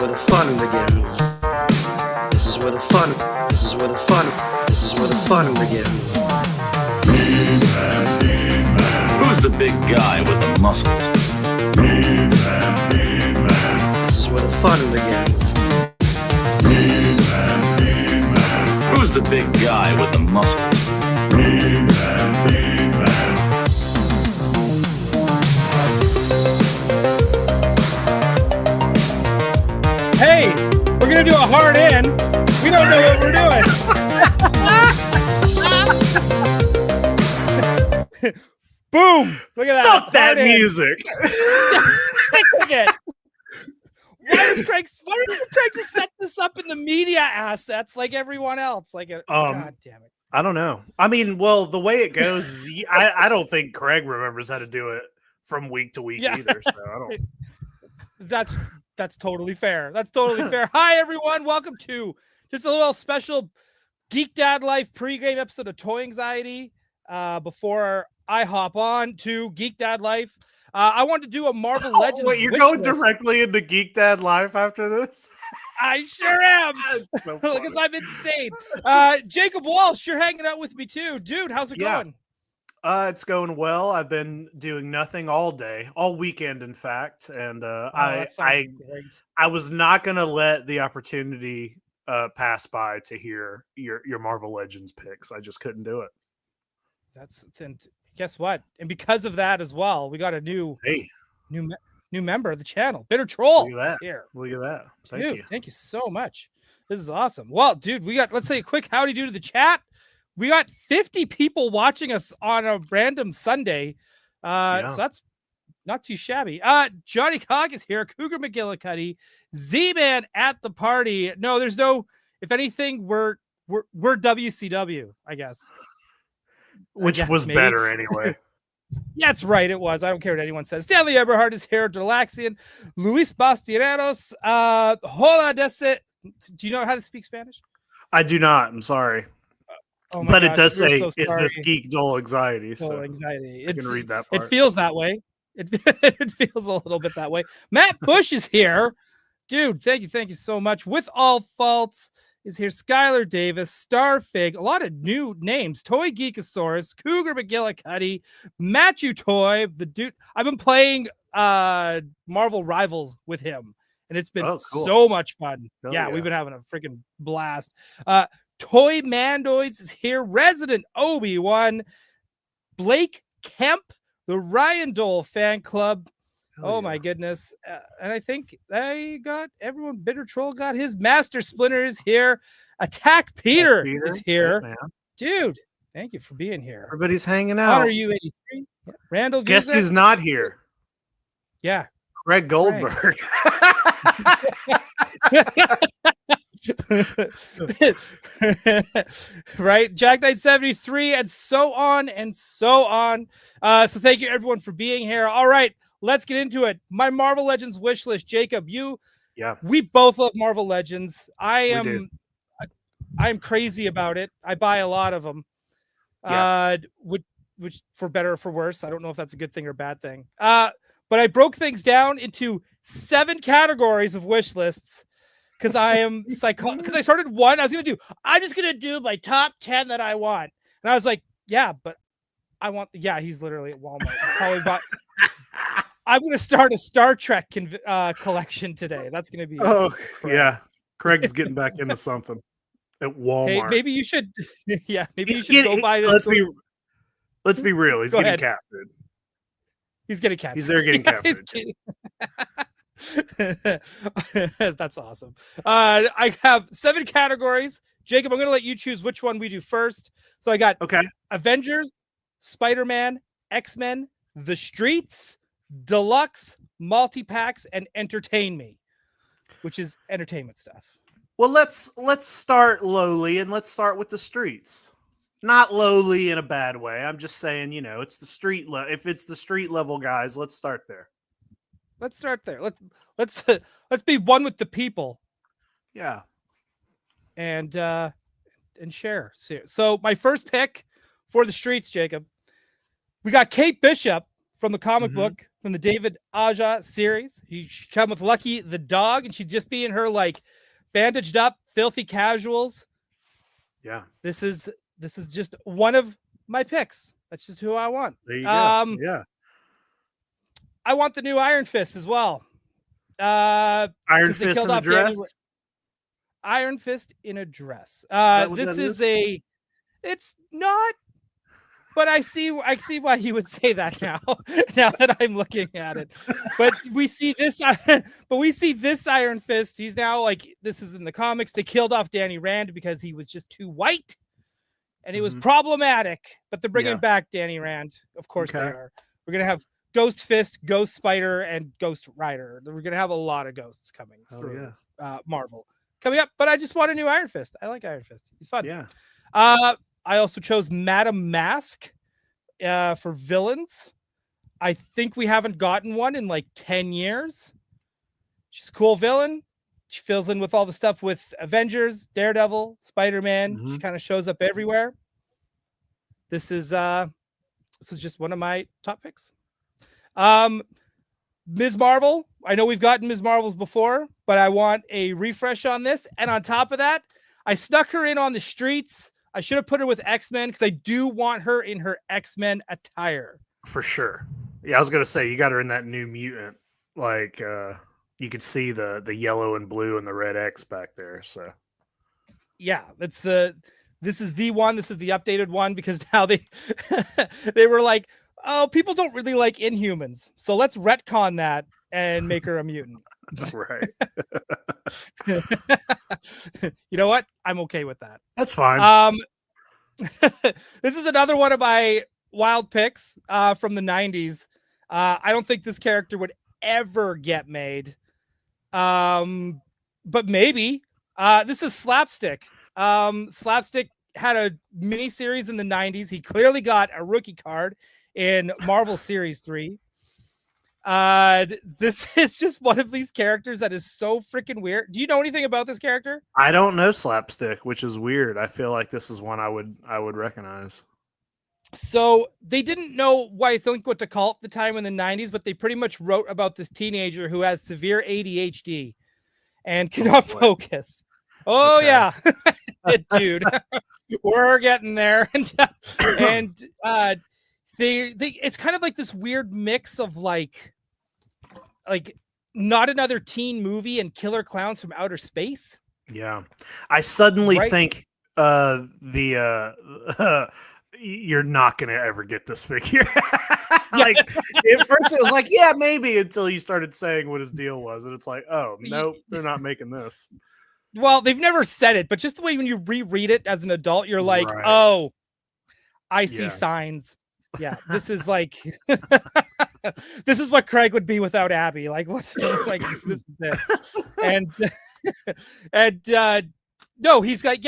where the fun begins. This is where the fun, this is where the fun, this is where the fun begins. Who's the big guy with the muscles? This is where the fun begins. Who's the big guy with the muscles? Hey, we're gonna do a hard in. We don't know what we're doing. Boom! Look at that. Fuck that Hard in. music. Look at it. Why does Craig just set this up in the media assets like everyone else? God damn it. I don't know. I mean, well, the way it goes, I don't think Craig remembers how to do it from week to week either. So I don't. That's totally fair. That's totally fair. Hi, everyone. Welcome to just a little special Geek Dad Life pregame episode of Toy Anxiety. Before I hop on to Geek Dad Life, I wanted to do a Marvel Legends. Wait, you're going directly into Geek Dad Life after this? I sure am. So Because I'm insane. Jacob Walsh, you're hanging out with me too. Dude, how's it going? It's going well. I've been doing nothing all day, all weekend, in fact. And I was not going to let the opportunity pass by to hear your Marvel Legends picks. I just couldn't do it. And guess what? And because of that as well, we got a new member of the channel. Bitter Troll is here. Look at that. Thank you so much. This is awesome. Well, dude, let's say a quick howdy do to the chat. We got 50 people watching us on a random Sunday. So that's not too shabby. Johnny Cog is here. Cougar McGillicuddy, Z-Man at the party. No, there's no, if anything, we're WCW, I guess. Which was maybe better anyway. Yeah, that's right. It was. I don't care what anyone says. Stanley Eberhard is here. Delaxian, Luis Bastieros. Hola dese. Do you know how to speak Spanish? I do not. I'm sorry. Oh but gosh, it does say, so "Is this geek dull anxiety?" Dull anxiety. I can read that part. It feels that way. It feels a little bit that way. Matt Bush is here, dude. Thank you so much. With all faults is here. Skylar Davis, Starfig, a lot of new names. Toy Geekosaurus, Cougar McGillicuddy, Matthew Toy, the dude. I've been playing Marvel Rivals with him, and it's been so much fun. Yeah, we've been having a freaking blast. Toy Mandoids is here. Resident Obi-Wan, Blake Kemp, the Ryan Dole fan club. My goodness. And I think they got everyone. Bitter Troll got his. Master Splinter is here. Attack Peter is here. Hey, dude, thank you for being here. Everybody's hanging out. Honor you 83. Randall, guess who's not here? Yeah. Greg Goldberg. Right, Jack Knight 73, and so on and so on. So thank you everyone for being here. All right, let's get into it. My Marvel Legends wish list. Jacob, we both love Marvel Legends. I'm crazy about it. I buy a lot of them. Which for better or for worse, I don't know if that's a good thing or bad thing. But I broke things down into 7 categories of wish lists. Because I am because I started one. I'm just gonna do my top 10 that I want. And I was like, yeah, but I want. Yeah, he's literally at Walmart. I'm gonna start a Star Trek collection today. That's gonna be. Craig's getting back into something at Walmart. Hey, maybe you should. Yeah, maybe you should go buy this. Let's be real. He's getting cat food. He's getting cat food. He's there getting cat food. That's awesome. I have 7 categories. Jacob, I'm going to let you choose which one we do first. So I got Avengers, Spider-Man, X-Men, The Streets, Deluxe, Multi-Packs, and Entertain Me, which is entertainment stuff. Well, let's start lowly, and let's start with The Streets. Not lowly in a bad way. I'm just saying, it's the street if it's the street level guys, let's start there. Let's start there. Let's be one with the people. Yeah. And share. So my first pick for The Streets, Jacob, we got Kate Bishop from the comic book from the David Aja series. She'd come with Lucky the dog, and she'd just be in her like bandaged up, filthy casuals. Yeah. This is just one of my picks. That's just who I want. There you go. Yeah. I want the new Iron Fist as well. Iron Fist in a dress. Iron Fist in a dress. This is it's not, but I see why he would say that now. Now that I'm looking at it, but we see this Iron Fist. He's now like, this is in the comics. They killed off Danny Rand because he was just too white, and he was problematic. But they're bringing back Danny Rand. Of course they are. We're gonna have Ghost Fist, Ghost Spider, and Ghost Rider. We're gonna have a lot of ghosts coming through Marvel coming up. But I just want a new Iron Fist. I like Iron Fist. He's fun. Yeah. I also chose Madame Mask for villains. I think we haven't gotten one in like 10 years. She's a cool villain. She fills in with all the stuff with Avengers, Daredevil, Spider-Man. She kind of shows up everywhere. This is just one of my top picks. Ms. Marvel. I know we've gotten Ms. Marvels before, but I want a refresh on this. And on top of that, I snuck her in on the streets. I should have put her with X-Men because I do want her in her X-Men attire. For sure. Yeah, I was going to say, you got her in that New Mutant. Like, you could see the yellow and blue and the red X back there. So, yeah, this is the one. This is the updated one because now they were like, oh, people don't really like Inhumans. So let's retcon that and make her a mutant. Right. You know what? I'm okay with that. That's fine. This is another one of my wild picks from the 90s. I don't think this character would ever get made. But maybe. This is Slapstick. Slapstick had a mini series in the 90s. He clearly got a rookie card in Marvel Series 3. This is just one of these characters that is so freaking weird. Do you know anything about this character? I don't know Slapstick, which is weird. I feel like this is one I would recognize. So they didn't know what to call it at the time in the 90s, but they pretty much wrote about this teenager who has severe ADHD and cannot focus. Oh okay. Yeah, dude, we're getting there. And they it's kind of like this weird mix of like Not Another Teen Movie and Killer Clowns from Outer Space. Yeah, I suddenly think you're not gonna ever get this figure. Like at first it was like, yeah, maybe, until you started saying what his deal was, and it's like, oh nope, they're not making this. Well, they've never said it, but just the way when you reread it as an adult, you're like, oh, I see signs. Yeah, this is like this is what Craig would be without Abby. Like, what's like this is it. And no, he's got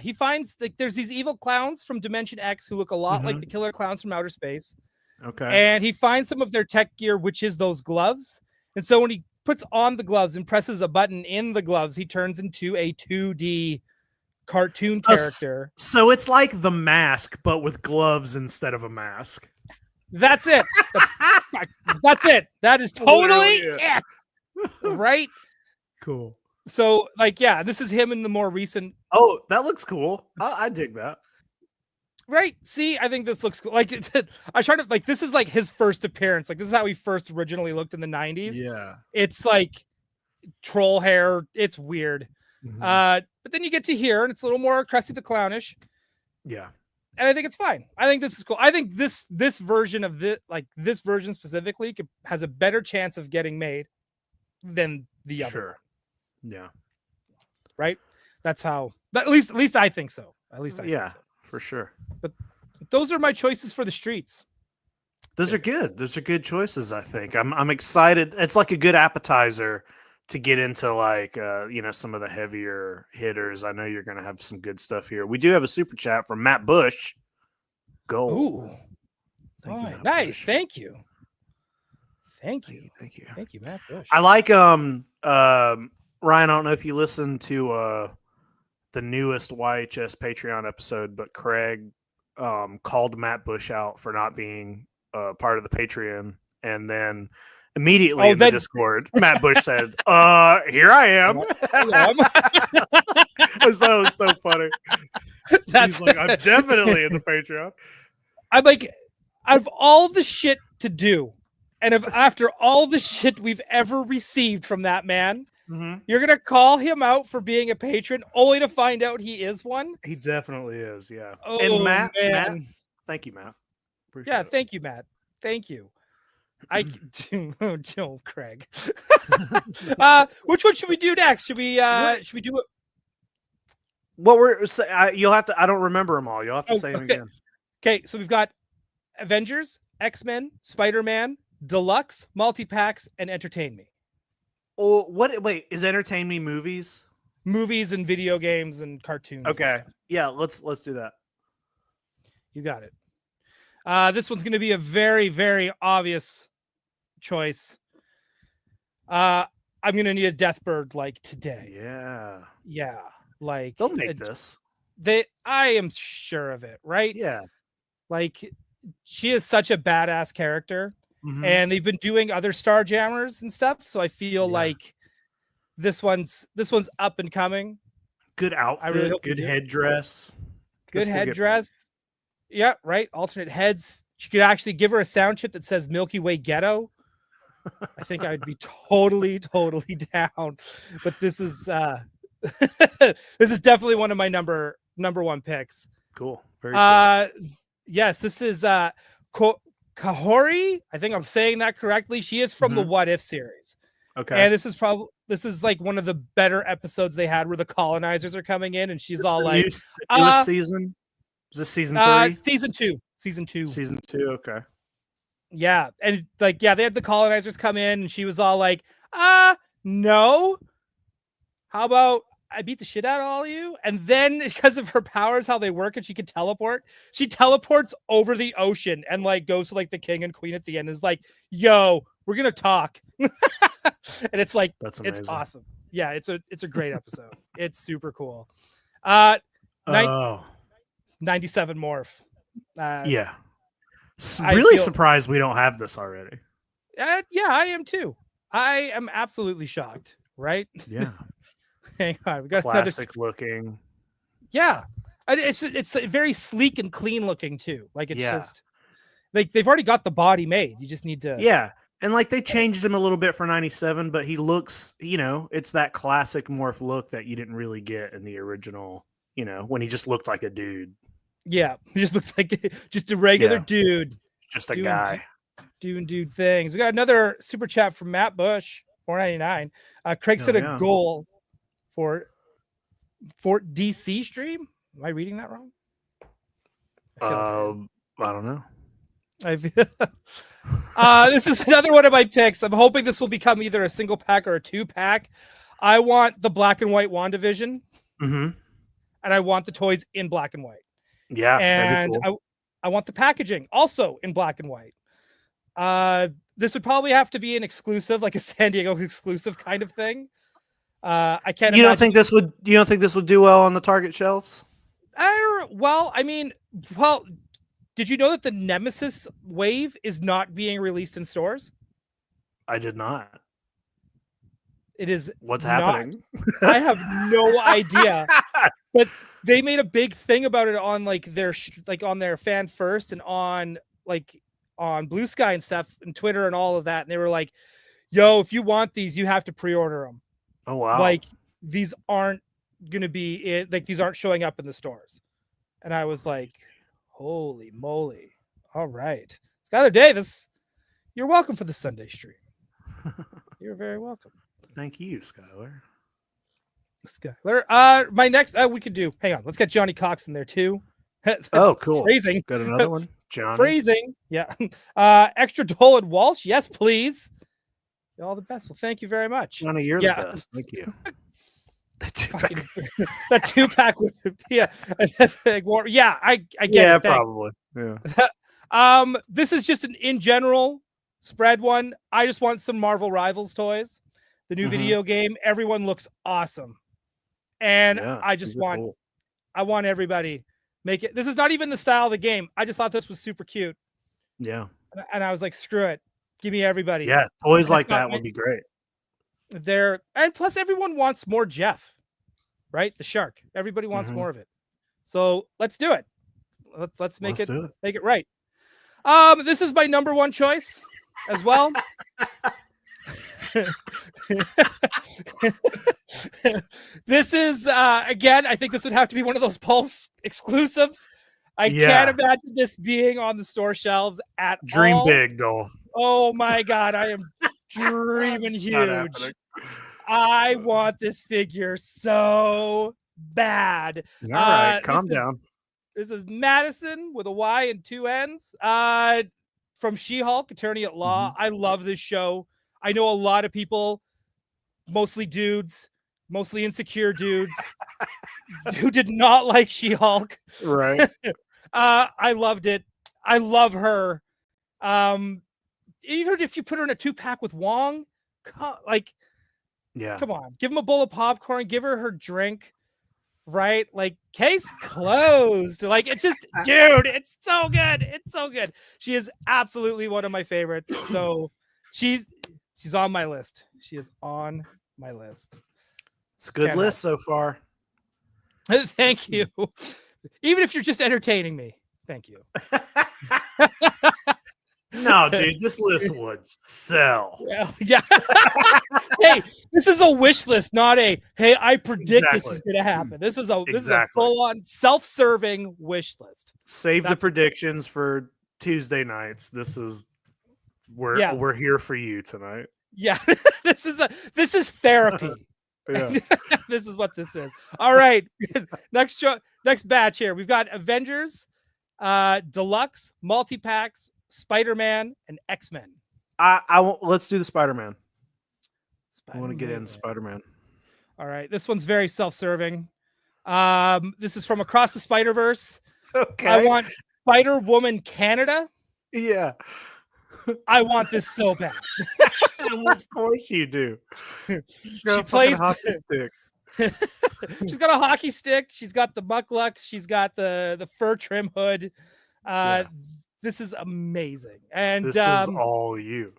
he finds like there's these evil clowns from Dimension X who look a lot like the killer clowns from outer space. Okay. And he finds some of their tech gear, which is those gloves. And so when he puts on the gloves and presses a button in the gloves, he turns into a 2D cartoon character. So it's like The Mask, but with gloves instead of a mask. That's it. That's it. That is totally it. Right? Cool. So, like, yeah, this is him in the more recent. Oh, that looks cool. I dig that. Right? See, I think this looks cool. Like, I tried to, like, this is like his first appearance. Like, this is how he first originally looked in the 90s. Yeah. It's like troll hair. It's weird. But then you get to here, and it's a little more Krusty the Clownish. Yeah. And I think it's fine. I think this is cool. I think this version of this version specifically has a better chance of getting made than the other. Sure. Yeah. Right? That's how. At least I think so. At least I think so. For sure. But those are my choices for the streets. Those are good. Those are good choices, I think. I'm excited. It's like a good appetizer to get into like some of the heavier hitters. I know you're going to have some good stuff here. We do have a super chat from Matt Bush. Gold. Ooh. Nice. Bush. Thank you. Thank you, Matt Bush. I like Ryan, I don't know if you listened to the newest YHS Patreon episode, but Craig called Matt Bush out for not being part of the Patreon and then immediately in the Discord, Matt Bush said, here I am. That was so funny. He's like, I'm definitely in the Patreon. I'm like, out of all the shit to do, and after all the shit we've ever received from that man, you're gonna call him out for being a patron, only to find out he is one. He definitely is, yeah. Oh, and Matt, thank you, Matt. Appreciate it. Thank you, Matt. Thank you. Joe Craig. Which one should we do next? Should we do it? What you'll have to. I don't remember them all. You'll have to say them again. Okay, so we've got Avengers, X-Men, Spider-Man, Deluxe, multi-packs, and Entertain Me. Oh, what? Wait, is Entertain Me movies? Movies and video games and cartoons. Okay, yeah, let's do that. You got it. This one's going to be a very, very obvious choice. I'm going to need a Deathbird like today. Yeah. Like they'll make this. I am sure of it, right? Yeah. Like she is such a badass character, and they've been doing other Starjammers and stuff. So I feel like this one's up and coming. Good outfit, really good headdress. Good headdress. Yeah, right. Alternate heads. You could actually give her a sound chip that says Milky Way Ghetto. I think I would be totally down. But this is this is definitely one of my number one picks. Cool. Very cool. Yes, this is Kahori. I think I'm saying that correctly. She is from the What If series. Okay. And this is like one of the better episodes they had where the colonizers are coming in and she's all like newest season. Is this season 3? Season 2. Season 2, okay. Yeah. And like, they had the colonizers come in and she was all like, no. How about I beat the shit out of all of you? And then because of her powers, how they work, and she can teleport, she teleports over the ocean and like goes to like the king and queen at the end and is like, yo, we're going to talk. And it's like, that's amazing. It's awesome. Yeah. It's a great episode. It's super cool. 97 Morph. Yeah. Really surprised we don't have this already. Yeah, I am too. I am absolutely shocked, right? Yeah. Hang on. We got classic looking. Yeah. It's very sleek and clean looking too. Like it's just like they've already got the body made. You just need to. Yeah. And like they changed him a little bit for 97, but he looks, it's that classic Morph look that you didn't really get in the original, when he just looked like a dude. Yeah. He just looked like just a regular dude. Just a guy. Doing dude things. We got another super chat from Matt Bush, $4.99. Craig said a goal for Fort DC stream. Am I reading that wrong? I don't know. This is another one of my picks. I'm hoping this will become either a single pack or a 2-pack. I want the black and white WandaVision. And I want the toys in black and white. Yeah. And cool. I want the packaging also in black and white. This would probably have to be an exclusive, like a San Diego exclusive kind of thing. I can't. You don't think this would do well on the Target shelves? Did you know that the Nemesis wave is not being released in stores? I did not. It is. What's happening? I have no idea. But they made a big thing about it on on their fan first and on Blue Sky and stuff and Twitter and all of that. And they were like, yo, if you want these, you have to pre-order them. Oh, wow. Like these aren't going to be these aren't showing up in the stores. And I was like, holy moly. All right. Skylar Davis, you're welcome for the Sunday stream. You're very welcome. Thank you, Skylar. My next, we could do, hang on. Let's get Johnny Cox in there too. Oh, cool. Phrasing. Got another one. Johnny. Phrasing. Yeah. Extra Dolan Walsh. Yes, please. All the best. Well, thank you very much. Johnny, you're the best. Thank you. That 2-pack would be I get it. Yeah, probably. Yeah. This is just an in general spread one. I just want some Marvel Rivals toys. The new video game. Everyone looks awesome. And I just want cool. I want everybody make it. This is not even the style of the game. I just thought this was super cute. Yeah. And I was like, screw it. Give me everybody. Yeah, toys like that would be great. And plus everyone wants more Jeff, right? The shark. Everybody wants more of it. So let's do it. Let's make it right. This is my number one choice as well. This is again, I think this would have to be one of those Pulse exclusives. I can't imagine this being on the store shelves at all. Dream big, though. Oh my god, I am dreaming huge. I want this figure so bad. All right, calm down. This is Madison with a Y and 2 N's. From She-Hulk, Attorney at Law. I love this show. I know a lot of people, mostly dudes, mostly insecure dudes, who did not like She-Hulk. Right. I loved it. I love her. Even if you put her in a 2-pack with Wong, come on, give him a bowl of popcorn, give her drink, right? Like, case closed. Like, it's just, dude, it's so good. It's so good. She is absolutely one of my favorites. So she's on my list. She is on my list. It's a good list so far. Thank you. Even if you're just entertaining me. Thank you. No, dude, this list would sell. Well, yeah. Hey, this is a wish list, not a hey, I predict this is going to happen. This is a full-on self-serving wish list. Save the predictions for Tuesday nights. This is we're here for you tonight. Yeah, this is therapy. Yeah. This is what this is. All right, next batch here. We've got Avengers, Deluxe, multi-packs, Spider-Man, and X-Men. Let's do the Spider-Man. I want to get into Spider-Man. All right, this one's very self-serving. This is from Across the Spider-Verse. Okay. I want Spider-Woman Canada. Yeah. I want this so bad. Of course you do. She plays hockey stick. She's got a hockey stick. She's got the mucklucks. She's got the fur trim hood. This is amazing. And this is all you.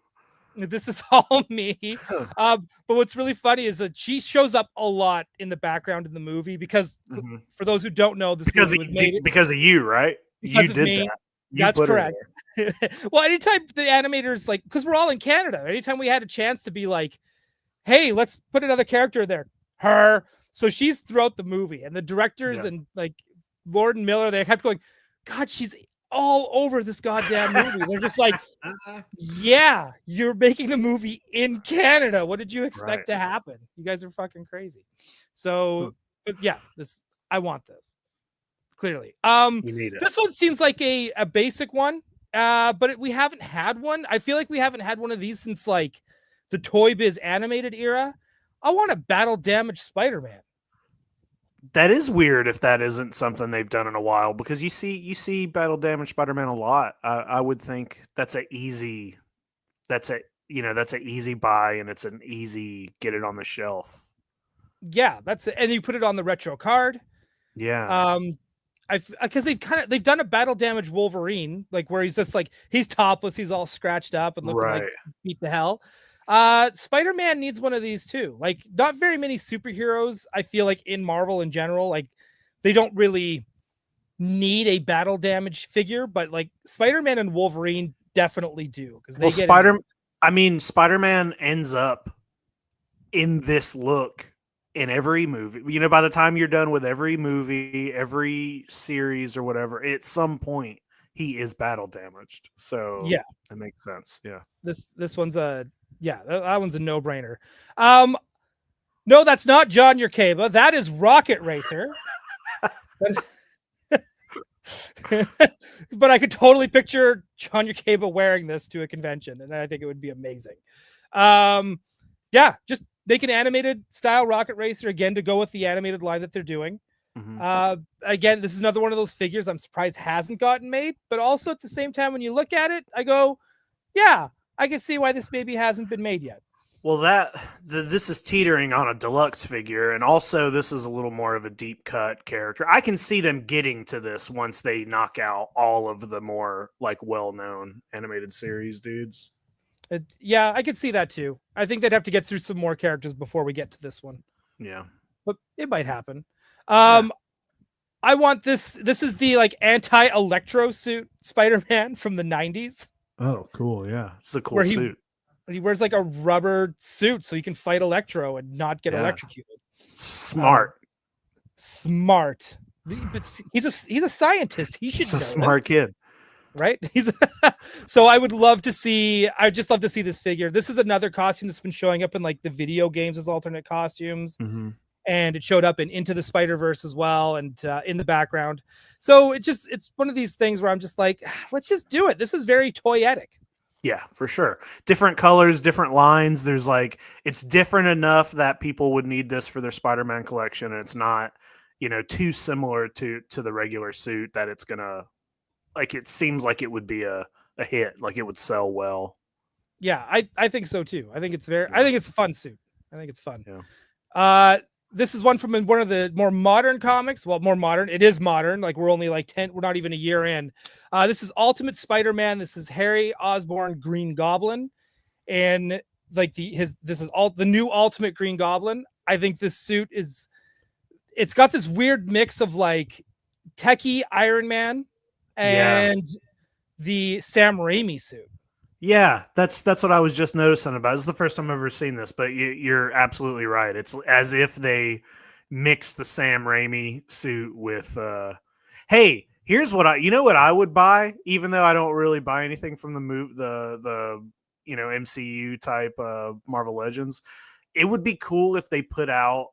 This is all me. But what's really funny is that she shows up a lot in the background in the movie because for those who don't know, this movie was made because of you, right? Because you of did me. that. That's correct. Well, anytime the animators, like, because we're all in Canada, anytime we had a chance to be like, hey, let's put another character there, her. So she's throughout the movie, and the directors and like Lord and Miller, they kept going, God, she's all over this goddamn movie. They're just like, yeah, you're making the movie in Canada. What did you expect to happen? You guys are fucking crazy. So, but yeah, I want this. Clearly. You need it. This one seems like a basic one, but we haven't had one. I feel like we haven't had one of these since like the Toy Biz animated era. I want a battle damaged Spider-Man. That is weird if that isn't something they've done in a while, because you see battle damaged Spider-Man a lot. I would think that's an easy buy, and it's an easy get it on the shelf. Yeah, that's it. And you put it on the retro card. Yeah. Because they've done a battle damage Wolverine, like where he's just like he's topless, he's all scratched up and looking like beat the hell. Spider-Man needs one of these too. Like, not very many superheroes, I feel like, in Marvel in general, like they don't really need a battle damage figure, but like Spider-Man and Wolverine definitely do, because they Spider-Man ends up in this look in every movie. You know, by the time you're done with every movie, every series or whatever, at some point he is battle damaged. So yeah, that makes sense. Yeah. This one's that one's a no-brainer. No, that's not John Yerkeba. That is Rocket Racer. But I could totally picture John Yerkeba wearing this to a convention, and I think it would be amazing. Just make an animated style Rocket Racer again to go with the animated line that they're doing. Again, this is another one of those figures I'm surprised hasn't gotten made, but also at the same time, when you look at it, I go, yeah, I can see why this maybe hasn't been made yet. Well, this is teetering on a deluxe figure, and also this is a little more of a deep cut character. I can see them getting to this once they knock out all of the more like well-known animated series dudes. Yeah, I could see that too. I think they'd have to get through some more characters before we get to this one. Yeah, but it might happen. Yeah. I want this. This is the like anti-electro suit Spider-Man from the 90s. Oh, cool. Yeah. It's a cool suit. He wears like a rubber suit so he can fight Electro and not get Yeah. electrocuted. Smart. Smart. He's a scientist. He should He's know a smart kid. right? So I would love to see. I just love to see this figure. This is another costume that's been showing up in like the video games as alternate costumes, and it showed up in Into the Spider-Verse as well, and in the background. So it's one of these things where I'm just like, let's just do it. This is very toyetic. Yeah, for sure. Different colors, different lines. There's like, it's different enough that people would need this for their Spider-Man collection, and it's not, too similar to the regular suit that it's gonna, like, it seems like it would be a hit, like it would sell well. Yeah, I think so too. I think it's I think it's a fun suit. I think it's fun. Yeah. This is one from one of the more modern comics. Well, more modern. It is modern. Like we're only like 10. We're not even a year in. This is Ultimate Spider-Man. This is Harry Osborn Green Goblin, and like this is all the new Ultimate Green Goblin. I think this suit it's got this weird mix of like techie Iron Man and the Sam Raimi suit. Yeah, that's what I was just noticing about. This is the first time I've ever seen this, but you're absolutely right. It's as if they mixed the Sam Raimi suit with. Hey, here's what what I would buy, even though I don't really buy anything from the MCU type Marvel Legends. It would be cool if they put out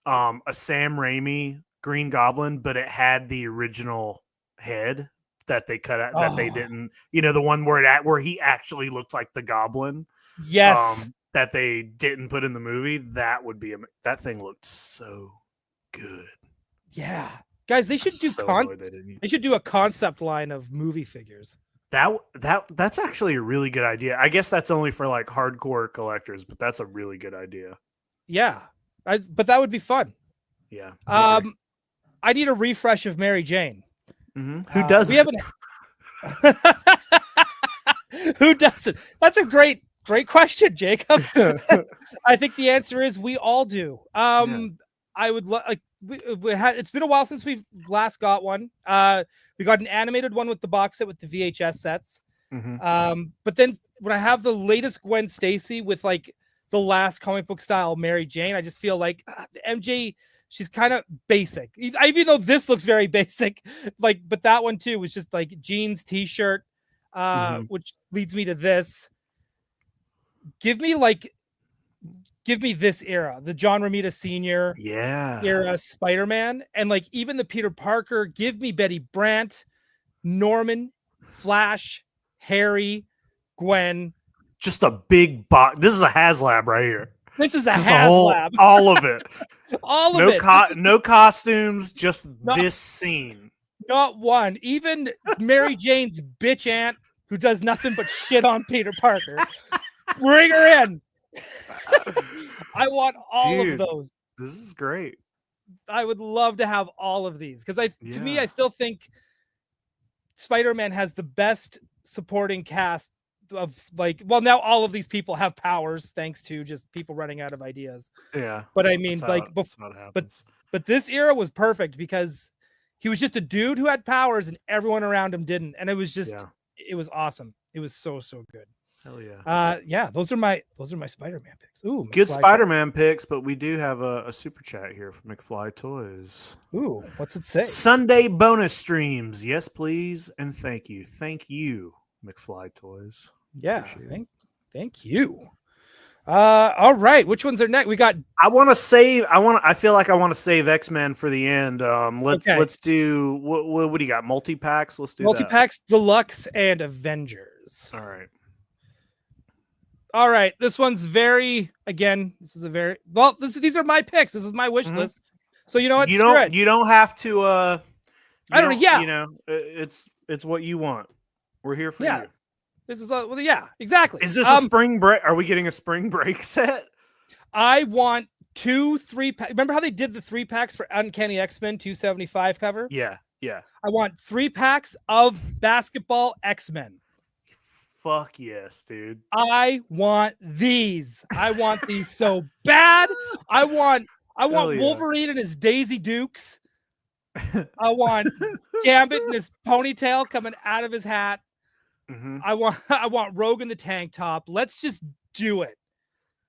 a Sam Raimi Green Goblin, but it had the original head that they cut out, that they didn't, the one where he actually looked like the Goblin. Yes. That they didn't put in the movie. That would be, that thing looked so good. Yeah. Guys, they should they should do a concept line of movie figures. That's actually a really good idea. I guess that's only for like hardcore collectors, but that's a really good idea. Yeah. But that would be fun. Yeah. I need a refresh of Mary Jane. Who doesn't? We haven't. Who doesn't? That's a great question, Jacob. I think the answer is we all do. I would like. It's been a while since we've last got one. We got an animated one with the box set with the VHS sets. But then when I have the latest Gwen Stacy with like the last comic book style Mary Jane, I just feel like MJ. She's kind of basic, even though this looks very basic. Like, but that one too was just like jeans, t-shirt, which leads me to this. Give me this era, the John Romita Sr. era Spider-Man, and like even the Peter Parker. Give me Betty Brant, Norman, Flash, Harry, Gwen. Just a big box. This is a HasLab right here. This is a HasLab. All of it. All of it. No costumes, just this scene. Not one. Even Mary Jane's bitch aunt who does nothing but shit on Peter Parker. Bring her in. I want all of those. This is great. I would love to have all of these because to me, I still think Spider-Man has the best supporting cast of like, well, now all of these people have powers thanks to just people running out of ideas. Yeah. But I mean, but this era was perfect because he was just a dude who had powers and everyone around him didn't. And it was just, it was awesome. It was so good. Hell yeah. Yeah, those are my Spider-Man picks. Ooh, good Spider-Man picks, but we do have a super chat here from McFly Toys. Ooh, what's it say? Sunday bonus streams. Yes, please. And thank you. Thank you, McFly Toys. Yeah, thank you. All right, which ones are next? We got. I feel like I want to save X-Men for the end. Let's do what do you got? Multi-packs. Let's do multi-packs, Deluxe, and Avengers. All right. This one's these are my picks. This is my wish list. So you know what? You don't have to. I don't know. Yeah. It's what you want. We're here for you. This is exactly. Is this a spring break? Are we getting a spring break set? I want 2 3-pack. Remember how they did the 3-packs for Uncanny X-Men 275 cover? Yeah. I want 3 packs of basketball X-Men. fuck yes, dude. I want these. I want these so bad. I want Wolverine and his Daisy Dukes. I want Gambit and his ponytail coming out of his hat. Mm-hmm. I want Rogue in the tank top. Let's just do it.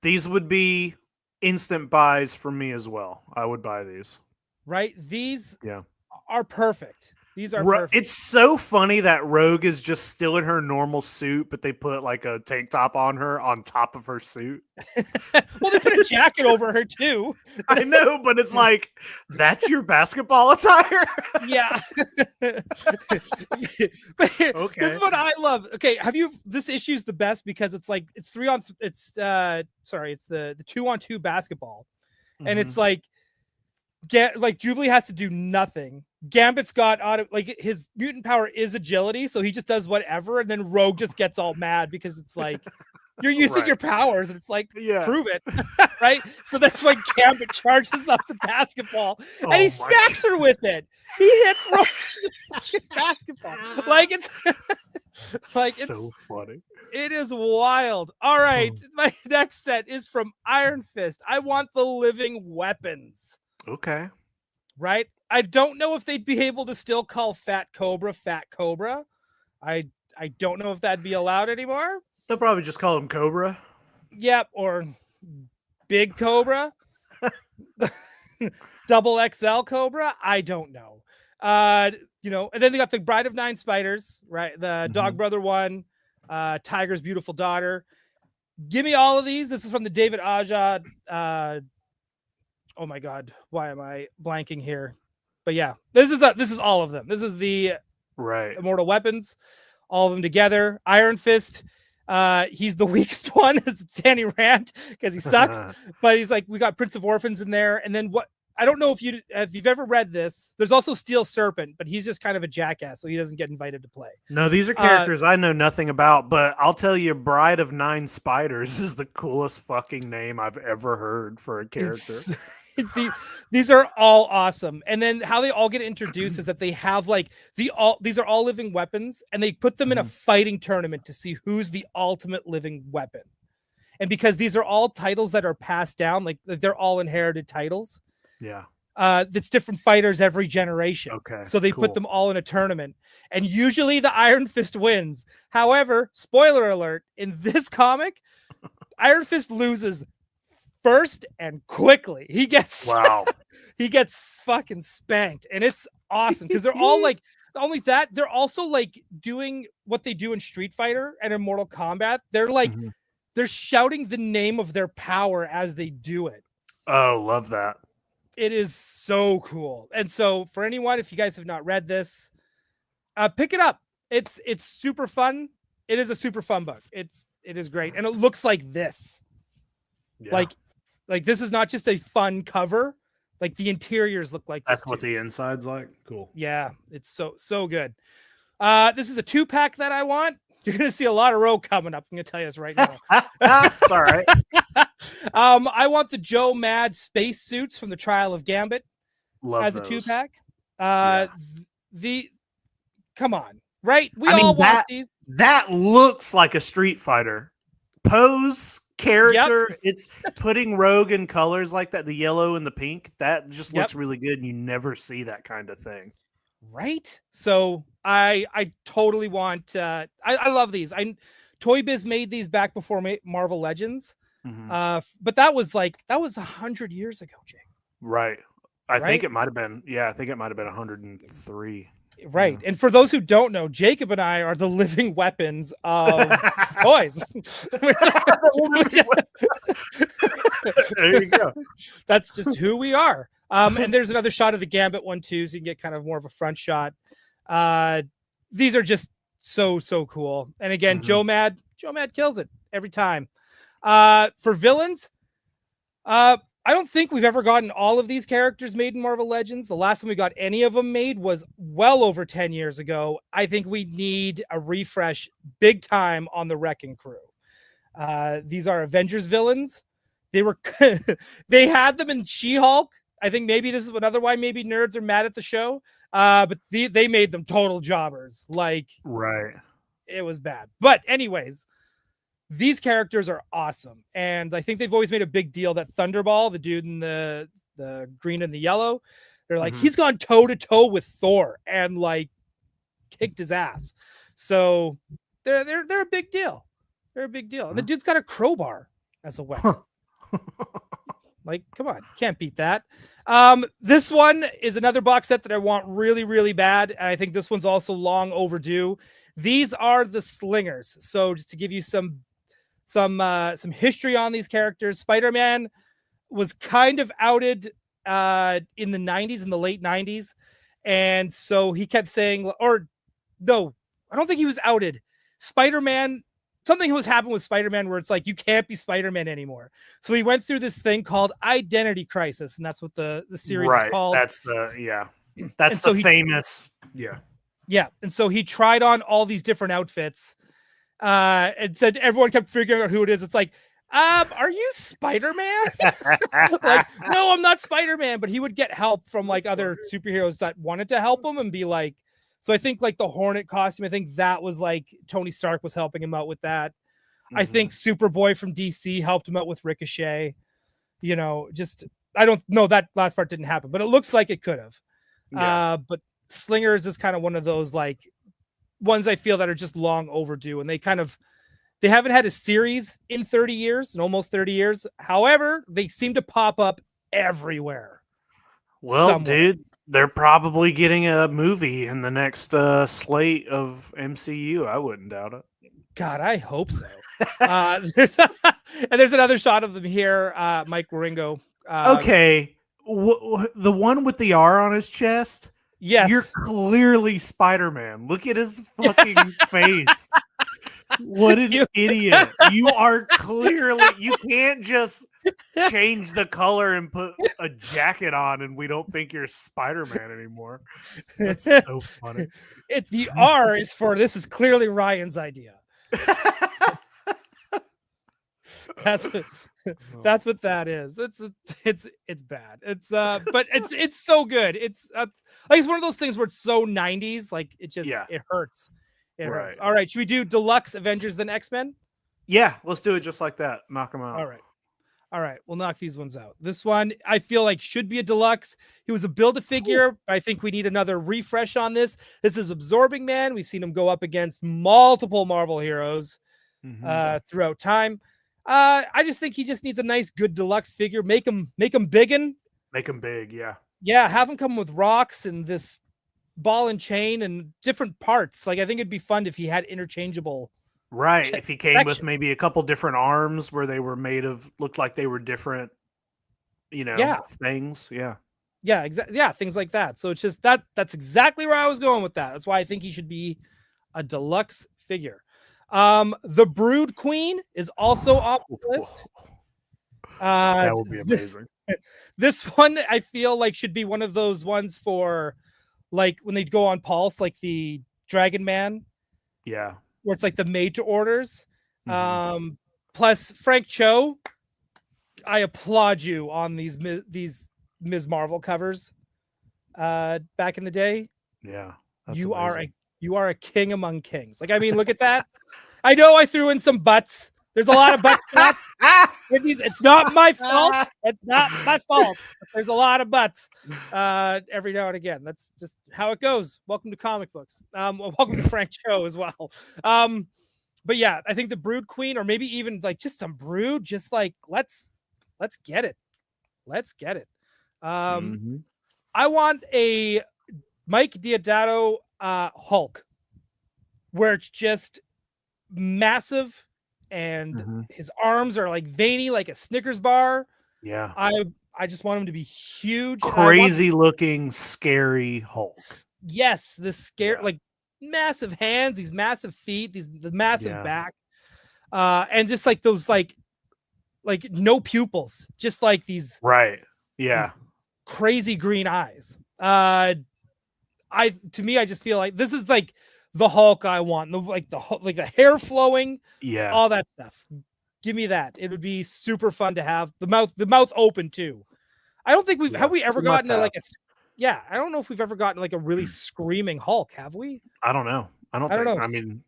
These would be instant buys for me as well. I would buy these. Right? These are perfect. These are perfect. It's so funny that Rogue is just still in her normal suit, but they put like a tank top on her on top of her suit. Well, they put a jacket over her too. I know, but it's like, that's your basketball attire? Yeah. Okay. This is what I love. Okay, this issue's the best because it's like it's it's the 2-on-2 basketball. And it's like Jubilee has to do nothing. Gambit's got his mutant power is agility, so he just does whatever, and then Rogue just gets all mad because it's like you're using your powers, and it's like prove it, right? So that's why Gambit charges up the basketball and he smacks her with it. He hits Rogue with the basketball. It's so funny. It is wild. All right, my next set is from Iron Fist. I want the living weapons. Okay. Right? I don't know if they'd be able to still call Fat Cobra. I don't know if that'd be allowed anymore. They'll probably just call him Cobra. Yep, or Big Cobra. Double XL Cobra. I don't know. And then they got the Bride of Nine Spiders, right? The Dog Brother one, Tiger's Beautiful Daughter. Give me all of these. This is from the David Aja. Oh my God, why am I blanking here? But yeah, this is all of them. This is the Immortal Weapons, all of them together. Iron Fist, he's the weakest one. It's Danny Rand because he sucks. But he's like, we got Prince of Orphans in there, and then what? I don't know if you've ever read this. There's also Steel Serpent, but he's just kind of a jackass, so he doesn't get invited to play. No, these are characters I know nothing about, but I'll tell you, Bride of Nine Spiders is the coolest fucking name I've ever heard for a character. These are all awesome. And then how they all get introduced is that they have these are all living weapons, and they put them in a fighting tournament to see who's the ultimate living weapon. And because these are all titles that are passed down, like they're all inherited titles. Yeah. That's different fighters every generation. Okay. So they put them all in a tournament, and usually the Iron Fist wins. However, spoiler alert, in this comic, Iron Fist loses first and quickly. He gets he gets fucking spanked, and it's awesome because they're all like, not only that, they're also like doing what they do in Street Fighter and in Mortal Kombat. They're like they're shouting the name of their power as they do it. Oh, love that. It is so cool. And so for anyone, if you guys have not read this, pick it up. It's super fun. It is a super fun book. It is great, and it looks like this. Yeah. Like this is not just a fun cover. Like the interiors look like that's this what the inside's like. Cool. Yeah, it's so good. This is a 2-pack that I want. You're gonna see a lot of Rogue coming up. I'm gonna tell you this right now. It's all right. I want the Joe Mad space suits from the Trial of Gambit. Love as those. A 2-pack. Come on, right? We all want these. That looks like a Street Fighter pose character. Yep. It's putting Rogue in colors like that, the yellow and the pink. That just looks really good, and you never see that kind of thing. Right? So I totally want I love these. Toy Biz made these back before Marvel Legends. But that was 100 years ago, Jake. Right. I think it might have been 103. Right. And for those who don't know, Jacob and I are the living weapons of toys. There you go. That's just who we are. And there's another shot of the Gambit one too, so you can get kind of more of a front shot. These are just so cool. And again, Joe Mad kills it every time. For villains, I don't think we've ever gotten all of these characters made in Marvel Legends. The last time we got any of them made was well over 10 years ago. I think we need a refresh big time on the Wrecking Crew. These are Avengers villains. They had them in She-Hulk. I think maybe this is another why maybe nerds are mad at the show. But they made them total jobbers. Right. It was bad. But anyways, these characters are awesome. And I think they've always made a big deal that Thunderball, the dude in the green and the yellow, they're like, he's gone toe to toe with Thor and like kicked his ass. So they're a big deal. They're a big deal. And the dude's got a crowbar as a weapon. Like, come on, can't beat that. This one is another box set that I want really, really bad. And I think this one's also long overdue. These are the Slingers. So just to give you some history on these characters, Spider-Man was kind of outed in the 90s, in the late 90s. And so he kept saying, or no, I don't think he was outed. Spider-Man, something was happened with Spider-Man where it's like, you can't be Spider-Man anymore. So he went through this thing called Identity Crisis, and that's what the series is called. That's that's the famous. Yeah. And so he tried on all these different outfits and said everyone kept figuring out who it is. It's like, are you Spider-Man? Like, no, I'm not Spider-Man. But he would get help from like other superheroes that wanted to help him and be like, so I think like the Hornet costume, I think that was like Tony Stark was helping him out with that. I think Superboy from DC helped him out with Ricochet. You know, just, I don't know, that last part didn't happen, but it looks like it could have. But Slingers is kind of one of those like ones I feel that are just long overdue, and they haven't had a series in 30 years, in almost 30 years. However, they seem to pop up everywhere. Well, somewhere. Dude, they're probably getting a movie in the next slate of MCU. I wouldn't doubt it. God, I hope so. There's another shot of them here. Mike Waringo. Okay. The one with the R on his chest? Yes. You're clearly Spider-Man. Look at his fucking face. What an idiot. You are clearly, you can't just change the color and put a jacket on and we don't think you're Spider-Man anymore. That's so funny. The R is for, this is clearly Ryan's idea. That's what that is. It's bad. But it's so good. It's like, it's one of those things where it's so 90s, like it just it hurts. It hurts. All right, should we do Deluxe Avengers then X-Men? Yeah, let's do it just like that. Knock them out. All right, we'll knock these ones out. This one I feel like should be a deluxe. He was a Build-A-Figure. I think we need another refresh on this. This is Absorbing Man. We've seen him go up against multiple Marvel heroes throughout time. I just think he just needs a nice, good deluxe figure. Make him biggin. Make him big, yeah. Yeah, have him come with rocks and this ball and chain and different parts. Like, I think it'd be fun if he had interchangeable. Right. If he came with maybe a couple different arms where they were made of, looked like they were different, things. Yeah. Yeah, exactly. Yeah, things like that. So it's just that's exactly where I was going with that. That's why I think he should be a deluxe figure. The Brood Queen is also on the list. That would be amazing. This one I feel like should be one of those ones for like when they go on Pulse, like the Dragon Man. Yeah. Where it's like the made to orders. Plus Frank Cho, I applaud you on these Ms. Marvel covers back in the day. Yeah. You are a king among kings. Like, I mean, look at that. I know I threw in some butts. There's a lot of butts. It's not my fault. It's not my fault. There's a lot of butts every now and again. That's just how it goes. Welcome to comic books. Welcome to Frank Cho as well. But yeah, I think the Brood Queen, or maybe even like just some Brood, just like let's get it. Let's get it. I want a Mike Diodato Hulk, where it's just massive and his arms are like veiny, like a Snickers bar. Yeah. I just want him to be huge. Crazy looking, scary Hulk. Yes, this like massive hands, these massive feet, the massive back. And just like those like no pupils, just like these these crazy green eyes. I just feel like this is like the Hulk I want. The hair flowing, all that stuff. Give me that. It would be super fun to have the mouth open too. I don't think have we ever gotten I don't know if we've ever gotten like a really screaming Hulk, have we? I don't know. I don't know. I mean,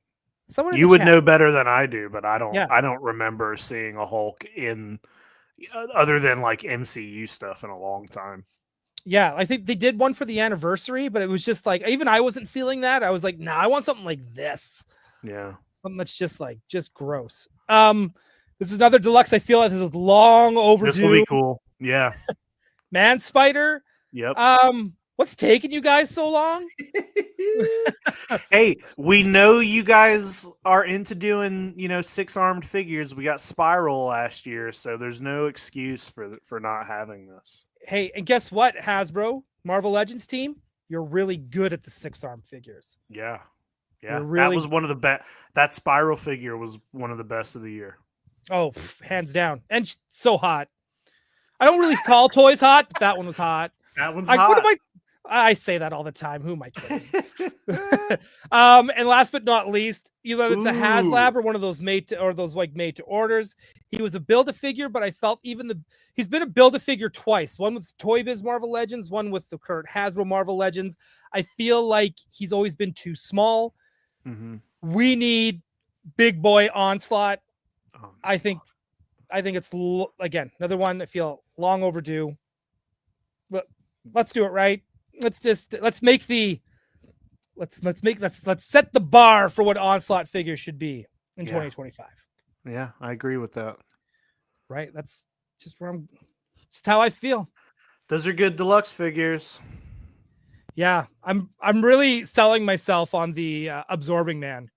Someone in You the would chat. know better than I do, but I don't. Yeah. I don't remember seeing a Hulk in other than like MCU stuff in a long time. Yeah, I think they did one for the anniversary, but it was just like even I wasn't feeling that. I was like, nah, I want something like this. Yeah. Something that's just gross. This is another deluxe. I feel like this is long overdue. This will be cool. Yeah. Man Spider. Yep. What's taking you guys so long? Hey, we know you guys are into doing, 6-armed figures. We got Spiral last year, so there's no excuse for not having this. Hey, and guess what, Hasbro, Marvel Legends team? You're really good at the 6-arm figures. Yeah. Yeah. Really... That was one of the best. That Spiral figure was one of the best of the year. Oh, hands down. And so hot. I don't really call toys hot, but that one was hot. That one's hot. What am I say that all the time. Who am I kidding? And last but not least, either it's a HasLab or one of those made to orders. He was a Build-A-Figure, but I felt he's been a Build-A-Figure twice. One with Toy Biz Marvel Legends, one with the current Hasbro Marvel Legends. I feel like he's always been too small. Mm-hmm. We need big boy Onslaught. I think it's again another one I feel long overdue. Let's do it right. Let's set the bar for what Onslaught figures should be in 2025. Yeah, I agree with that. Right? That's just how I feel. Those are good deluxe figures. Yeah, I'm really selling myself on the Absorbing Man.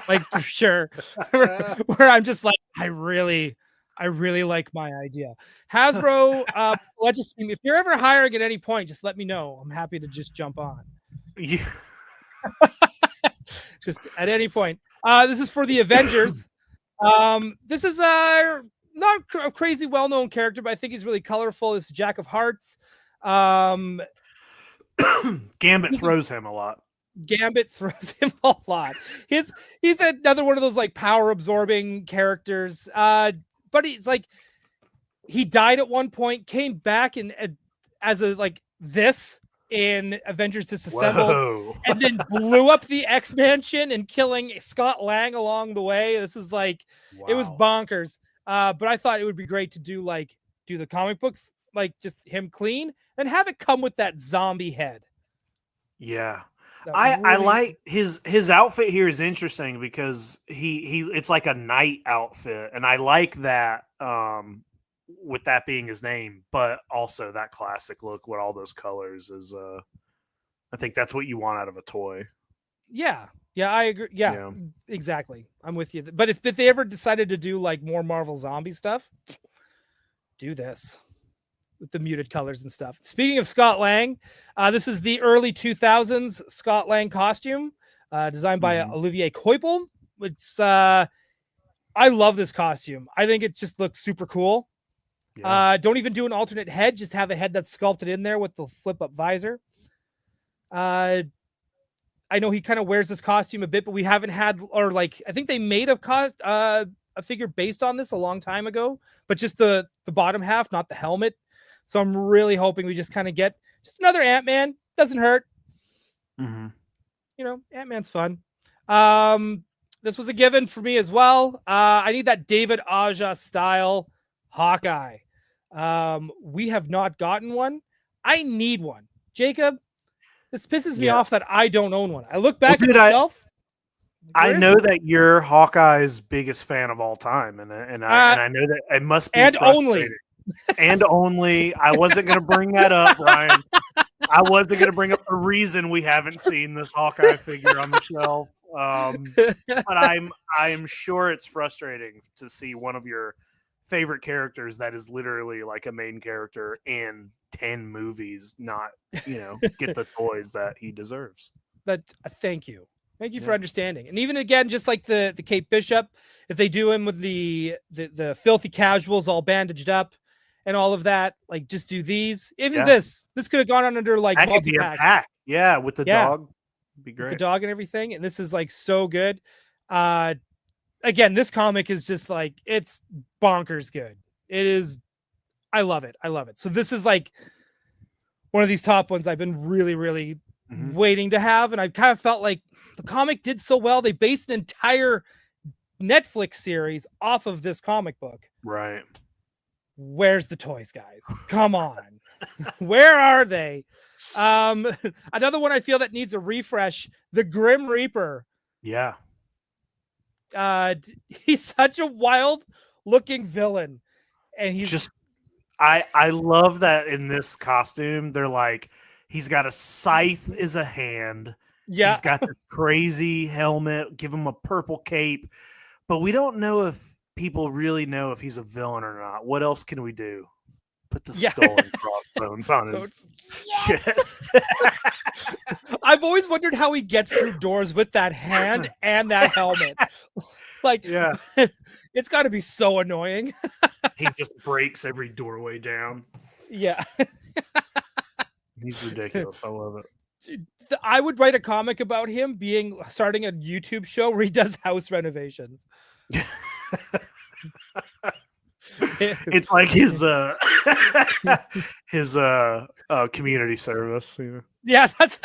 Like for sure. Where I'm just like, I really like my idea. Hasbro, Legends team, if you're ever hiring at any point, just let me know. I'm happy to just jump on. Yeah. Just at any point. This is for the Avengers. This is not a crazy well-known character, but I think he's really colorful. This is Jack of Hearts. Gambit throws him a lot. Gambit throws him a lot. He's another one of those like power absorbing characters. But he's like, he died at one point, came back as a like this in Avengers Disassembled. Whoa. And then blew up the X-Mansion and killing Scott Lang along the way. This is like, It was bonkers. But I thought it would be great to do the comic book, like just him clean and have it come with that zombie head. Yeah. I like his outfit here is interesting because he it's like a knight outfit, and I like that with that being his name, but also that classic look with all those colors is I think that's what you want out of a toy. Yeah, I agree. Yeah, exactly. I'm with you. But if they ever decided to do like more Marvel zombie stuff, do this with the muted colors and stuff. Speaking of Scott Lang, this is the early 2000s Scott Lang costume designed by Olivier Coipel, which I love this costume. I think it just looks super cool. Yeah. Don't even do an alternate head. Just have a head that's sculpted in there with the flip up visor. I know he kind of wears this costume a bit, but we haven't had, or like, I think they made a figure based on this a long time ago, but just the bottom half, not the helmet. So I'm really hoping we just kind of get just another Ant-Man. Doesn't hurt. Mm-hmm. Ant-Man's fun. This was a given for me as well. I need that David Aja style Hawkeye. We have not gotten one. I need one. Jacob, this pisses me off that I don't own one. I look back at myself. I know that you're Hawkeye's biggest fan of all time, and I know that it must be frustrating. And only I wasn't going to bring that up, Ryan. I wasn't going to bring up the reason we haven't seen this Hawkeye figure on the shelf. But I am sure it's frustrating to see one of your favorite characters that is literally like a main character in 10 movies not, get the toys that he deserves. But thank you. Thank you for understanding. And even again, just like the Kate Bishop, if they do him with the filthy casuals all bandaged up and all of that, like just do these. Even this could have gone on under like that could be a pack. Yeah, with the dog. It'd be great. With the dog and everything. And this is like so good. Again, this comic is just like, it's bonkers good. It is. I love it. So this is like one of these top ones I've been really, really waiting to have. And I kind of felt like the comic did so well. They based an entire Netflix series off of this comic book. Right. Where's the toys, guys? Come on. Where are they? Another one I feel that needs a refresh, the Grim Reaper. Yeah. He's such a wild looking villain. And he's just I love that in this costume. They're like, he's got a scythe as a hand. Yeah. He's got the crazy helmet, give him a purple cape. But we don't know if people really know if he's a villain or not. What else can we do? Put the skull and crossbones on his chest. I've always wondered how he gets through doors with that hand and that helmet. Like, yeah, it's got to be so annoying. He just breaks every doorway down. Yeah. He's ridiculous. I love it. Dude, I would write a comic about him starting a YouTube show where he does house renovations. It's like his community service. You know? Yeah, that's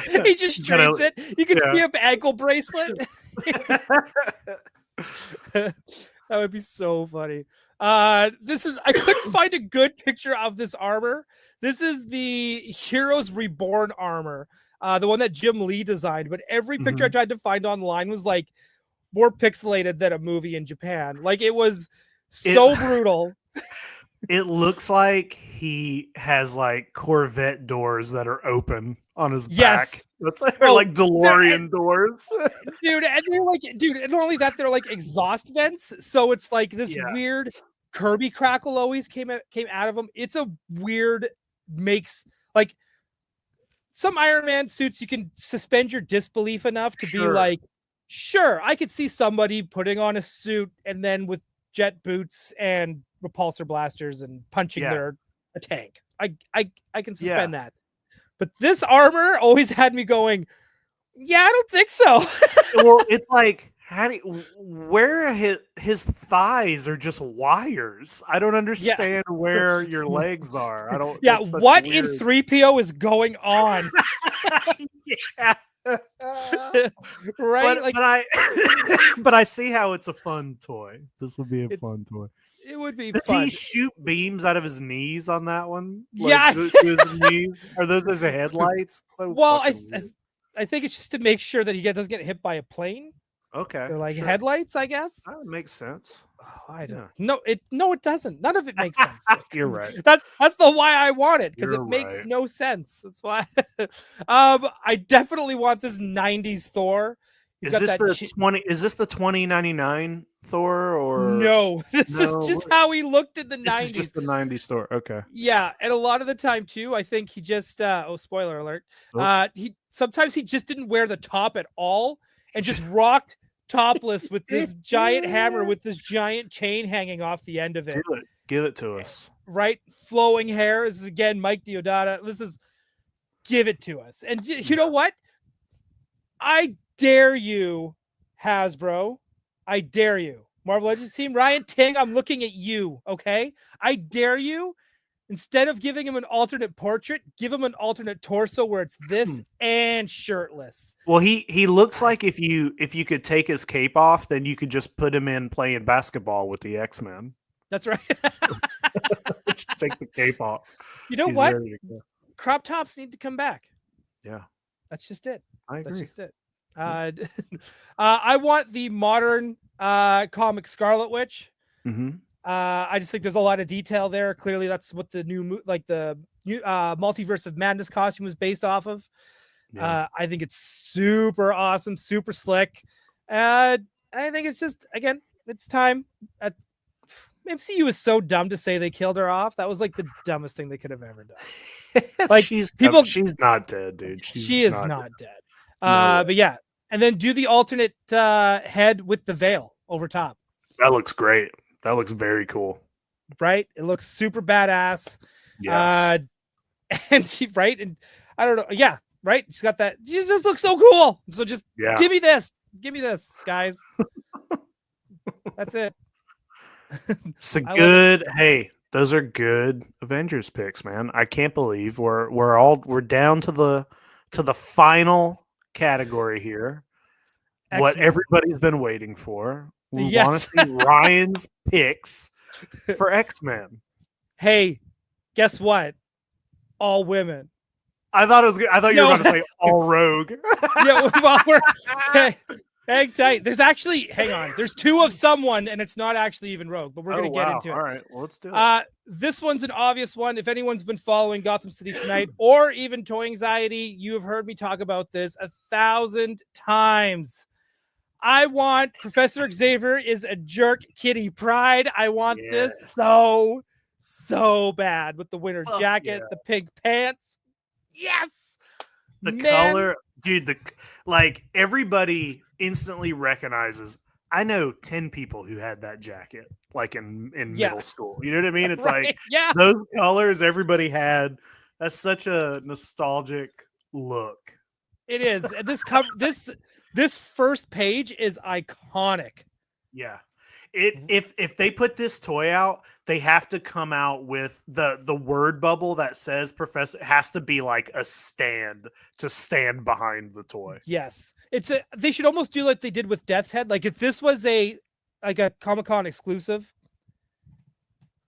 he just treats it. You can see him ankle bracelet. That would be so funny. I couldn't find a good picture of this armor. This is the Heroes Reborn armor, the one that Jim Lee designed. But every picture I tried to find online was like more pixelated than a movie in Japan. Like it was so brutal. It looks like he has like Corvette doors that are open on his back. That's like, like DeLorean doors. Dude, and they're like, and not only that, they're like exhaust vents. So it's like this weird Kirby crackle always came out of them. It's a weird makes like some Iron Man suits you can suspend your disbelief enough to be like, sure, I could see somebody putting on a suit and then with jet boots and repulsor blasters and punching a tank. I can suspend that. But this armor always had me going, yeah, I don't think so. Well, it's like, where his thighs are just wires. I don't understand where your legs are. I don't. Yeah, what in 3PO is going on? Right? But I see how it's a fun toy. This would be a fun toy. It would be Does fun. he shoot beams out of his knees on that one? Yeah. His knees? Are those his headlights? So well, I think it's just to make sure that he doesn't get hit by a plane. Okay. They're like headlights, I guess. That makes sense. Oh, I don't. No, it doesn't. None of it makes sense. You're right. That's the why I want it, because it makes no sense. That's why. I definitely want this '90s Thor. Is this the 2099 Thor or no? This is just how he looked in the '90s. This is just the '90s Thor. Okay. Yeah, and a lot of the time too, I think he just spoiler alert. He sometimes he just didn't wear the top at all and just rocked topless with this giant hammer with this giant chain hanging off the end of it. Give it to us. Right, flowing hair. This is again Mike Deodato. This is give it to us. And you know what? I dare you, Hasbro. I dare you. Marvel Legends team, Ryan Ting, I'm looking at you, okay? I dare you. Instead of giving him an alternate portrait, give him an alternate torso where it's this and shirtless. Well, he looks like if you could take his cape off, then you could just put him in playing basketball with the X-Men. That's right. Just take the cape off. You know what? Crop tops need to come back. Yeah. That's just it. I agree. That's just it. I want the modern comic Scarlet Witch. Mm-hmm. I just think there's a lot of detail there. Clearly, that's what the new Multiverse of Madness costume was based off of. Yeah. I think it's super awesome, super slick. I think it's just, again, it's time. MCU is so dumb to say they killed her off. That was like the dumbest thing they could have ever done. Like she's not dead, dude. She is not dead. But yeah, and then do the alternate head with the veil over top. That looks great. That looks very cool. Right? It looks super badass. Yeah. And and I don't know. Yeah, right. She's got that. She just looks so cool. So just give me this. Give me this, guys. That's it. So good. Hey, those are good Avengers picks, man. I can't believe we're down to the final category here. X-Men. What everybody's been waiting for. We want Yes. to see Ryan's picks for X-Men. Hey, guess what? All women. I thought you were about to say all rogue. Yeah, well, okay. Hang tight. Hang on. There's two of someone, and it's not actually even rogue, but we're going to get into it. All right, well, let's do it. This one's an obvious one. If anyone's been following Gotham City Tonight or even Toy Anxiety, you have heard me talk about this 1,000 times. I want Professor Xavier is a jerk kitty pride. I want this so bad with the winter jacket, the pink pants. Yes. The color, dude, everybody instantly recognizes. I know 10 people who had that jacket like in middle school. You know what I mean? It's right? Those colors everybody had. That's such a nostalgic look. It is. This first page is iconic. Yeah. If they put this toy out, they have to come out with the word bubble that says Professor. It has to be like a stand to stand behind the toy. Yes, they should almost do like they did with Death's Head. Like if this was a Comic-Con exclusive,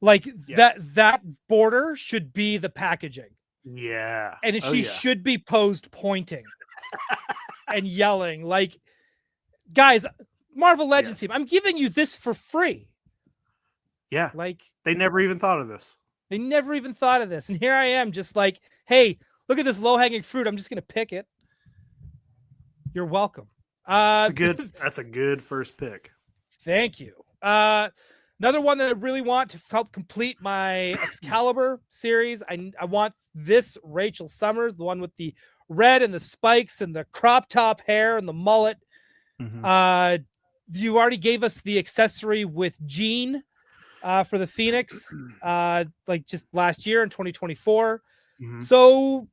that border should be the packaging. Yeah, and she should be posed pointing and yelling like, guys. Marvel Legends team, I'm giving you this for free. Yeah. Like they never even thought of this. And here I am just like, hey, look at this low-hanging fruit. I'm just going to pick it. You're welcome. That's a good first pick. Thank you. Another one that I really want to help complete my Excalibur series. I want this Rachel Summers, the one with the red and the spikes and the crop top hair and the mullet. Mm-hmm. You already gave us the accessory with Jean for the Phoenix, like just last year in 2024. Mm-hmm. So,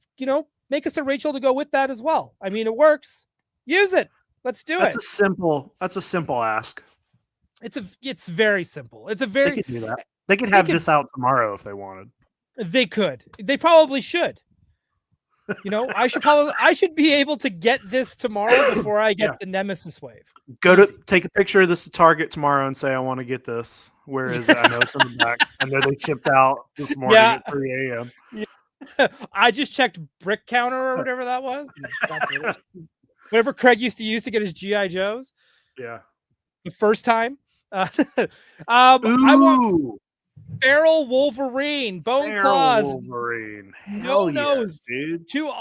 make us a Rachel to go with that as well. I mean, it works. Use it. Let's do it. That's a simple ask. It's very simple. They could do that. They could have this out tomorrow if they wanted. They could. They probably should. I should be able to get this tomorrow before I get the Nemesis wave. Take a picture of this at Target tomorrow and say, I want to get this. Where is it? I know it's in the back. I know they shipped out this morning at 3 a.m. Yeah. I just checked Brick Counter or whatever that was. That's what it is. Whatever Craig used to use to get his G.I. Joes. Yeah. The first time. I want Feral Wolverine, bone claws, Wolverine, no nose, dude. Two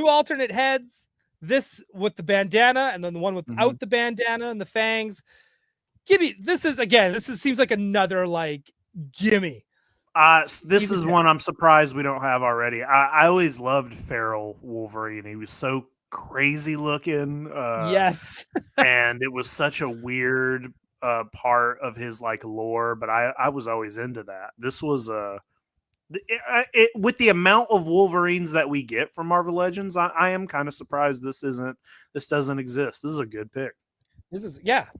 alternate heads. This with the bandana, and then the one without the bandana and the fangs. Seems like another gimme. This is one I'm surprised we don't have already. I always loved Feral Wolverine. He was so crazy looking. Yes, and it was such a weird part of his lore, but I was always into that. This was with the amount of Wolverines that we get from Marvel Legends, I am kind of surprised this doesn't exist. This is a good pick.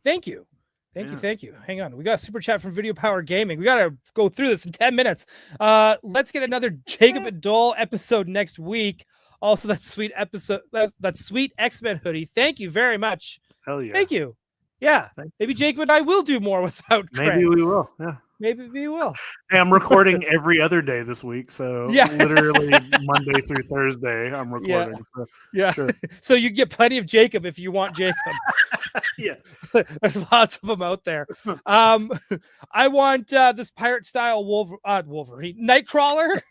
Thank you. Thank you. Hang on. We got a super chat from Video Power Gaming. We got to go through this in 10 minutes. Let's get another Jacob and Dole episode next week. Also, that sweet episode, that sweet X-Men hoodie. Thank you very much. Hell yeah. Thank you. Yeah, maybe Jacob and I will do more without Craig. Maybe we will. Yeah. Maybe we will. Hey, I'm recording every other day this week, so literally Monday through Thursday I'm recording. Yeah. Sure. So you get plenty of Jacob if you want Jacob. Yeah. There's lots of them out there. I want this pirate style Wolverine Nightcrawler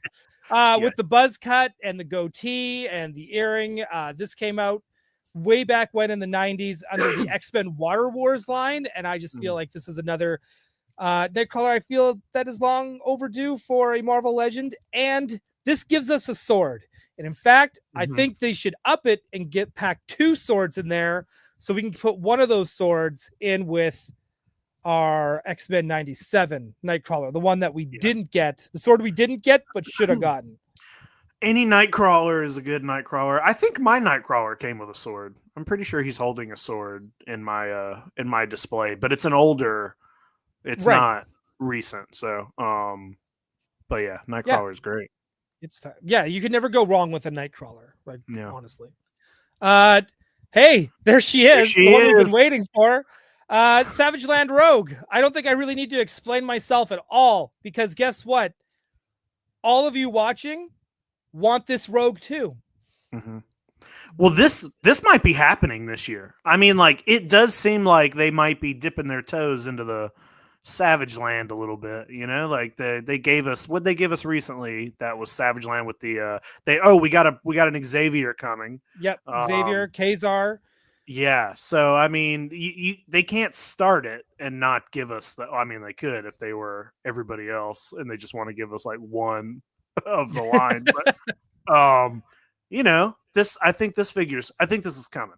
with the buzz cut and the goatee and the earring. This came out way back when in the 90s under the X-Men Water Wars line, and I just feel like this is another Nightcrawler I feel that is long overdue for a Marvel Legend, and this gives us a sword. And in fact, I think they should up it and pack 2 swords in there so we can put one of those swords in with our X-Men 97 Nightcrawler, the one that we didn't get, the sword we didn't get but should have gotten. Any Nightcrawler is a good Nightcrawler. I think my Nightcrawler came with a sword. I'm pretty sure he's holding a sword in my display, but it's an older. It's not recent. So, but yeah, Nightcrawler is great. It's time. Yeah, you can never go wrong with a Nightcrawler. Honestly. Hey, there she is. She the one we've is. been waiting for. Savage Land Rogue. I don't think I really need to explain myself at all, because guess what? All of you watching want this Rogue too. Mm-hmm. Well, this might be happening this year. I mean, like, it does seem like they might be dipping their toes into the Savage Land a little bit. You know, like they gave us what they give us recently. That was Savage Land with the we got an Xavier coming. Yep, Xavier, Kazar. Yeah, so I mean, they can't start it and not give us the. I mean, they could if they were everybody else, and they just want to give us like one of the line. But you know, I think this is coming.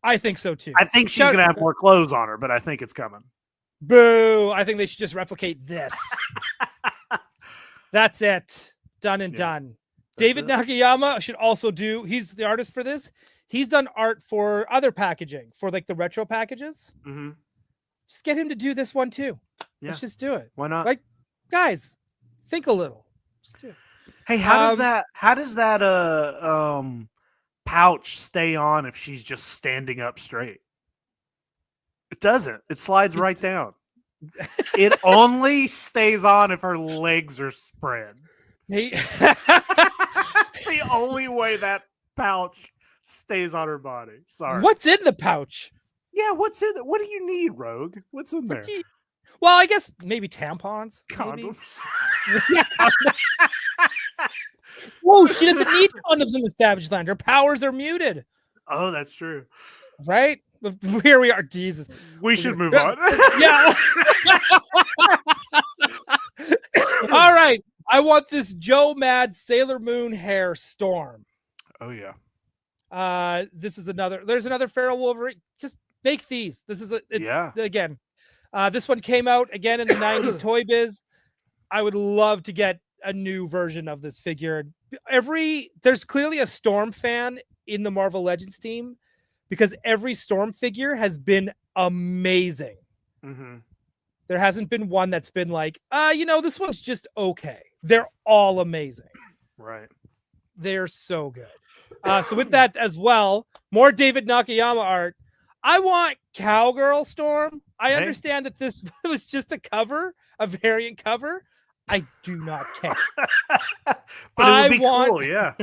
I think so too. I think she's gonna have more clothes on her, but I think it's coming. Boo! I think they should just replicate this. That's it. Done and done. David Nakayama should also do. He's the artist for this. He's done art for other packaging, for like the retro packages. Mm-hmm. Just get him to do this one too. Yeah. Let's just do it. Why not? Like, guys, think a little. Just do it. Hey, how does that pouch stay on if she's just standing up straight? It doesn't. It slides right down. It only stays on if her legs are spread. Hey. It's the only way that pouch stays on her body. Sorry. What's in the pouch? Yeah, what's in it? What do you need, Rogue? What's in there? Well, I guess maybe tampons. Condoms. Whoa, she doesn't need condoms in the Savage Land. Her powers are muted. Oh, that's true. Right? Here we are. Jesus. We should move on. Yeah. All right. I want this Joe Mad Sailor Moon hair Storm. Oh, yeah. There's another Feral Wolverine. Just make these. This is again. This one came out again in the 90s Toy Biz. I would love to get a new version of this figure. There's clearly a Storm fan in the Marvel Legends team, because every Storm figure has been amazing. Mm-hmm. There hasn't been one that's been like, this one's just okay. They're all amazing. Right. They're so good. So with that as well, more David Nakayama art. I want Cowgirl Storm. I understand that this was just a variant cover. I do not care. But it would be cool, yeah.